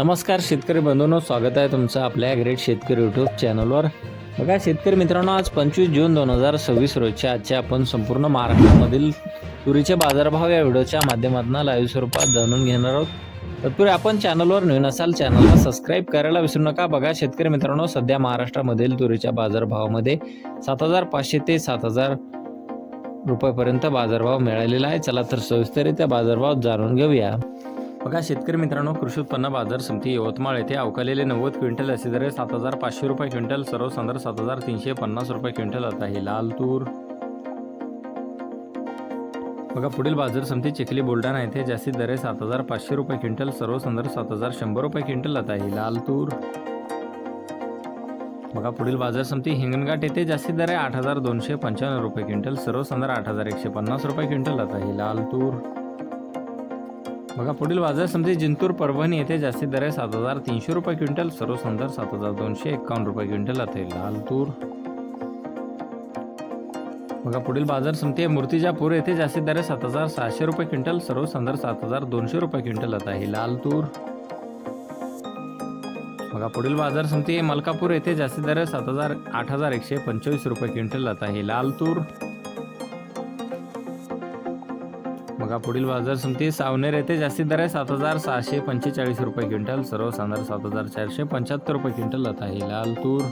नमस्कार शेतकरी बंधूंनो, स्वागत आहे तुमचं आपल्या ग्रेट शेतकरी यूट्यूब चॅनलवर। बघा शेतकरी मित्रांनो, आज 25 जून 2026 रोजच्या आजच्या आपण संपूर्ण महाराष्ट्रामधील तुरीचे बाजारभाव या व्हिडिओच्या माध्यमातून लाईव्ह स्वरूपात जाणून घेणार आहोत। तत्पूर्वी आपण चॅनलवर नवीन असाल चॅनलला सबस्क्राईब करायला विसरू नका। बघा शेतकरी मित्रांनो, सध्या महाराष्ट्रामधील तुरीच्या बाजारभावामध्ये 7500 ते 7000 रुपयापर्यंत बाजारभाव मिळालेला आहे। चला तर सविस्तररित्या बाजारभाव जाणून घेऊया। बघा शेतकरी मित्रांनो, कृषी उत्पन्न बाजार समिती यवतमाळ येथे अवकालेले 90 क्विंटल असे दर 7500 रुपये क्विंटल, सर्वसाधारण 7350 रुपये क्विंटल आता ही लाल तूर। बघा पुढील बाजार समिती चिखली बुलढाणा येथे जास्तीत दर 7500 रुपये क्विंटल, सर्वसाधारण 7100 रुपये क्विंटल आता ही लाल तूर। बघा पुढील बाजार समिती हिंगणघाट येथे जास्तीत दर 8255 रुपये क्विंटल, सर्वसाधारण 8150 रुपये क्विंटल आता ही लाल तूर। बघा पुढील बाजार समिती जिंतूर परभणी येथे जास्तीत दर 7300 रुपये क्विंटल, सर्वसाधारण 7251 रुपये क्विंटल आता लाल तूर। बघा पुढील बाजार समिती मूर्तिजापूर येथे जास्तीत दर 7600 रुपये क्विंटल, सर्वसाधारण 7200 रुपये क्विंटल आता ही लाल तूर। बघा पुढील बाजार समिती मलकापूर येथे जास्तीत दर 8125 रुपये क्विंटल आता ही लाल तूर। बघा पुढील बाजार समिती सावनेर येथे जास्तीत दर 7645 रुपये क्विंटल, सर्वसाधारण 7475 रुपये क्विंटल आता ही लाल तूर।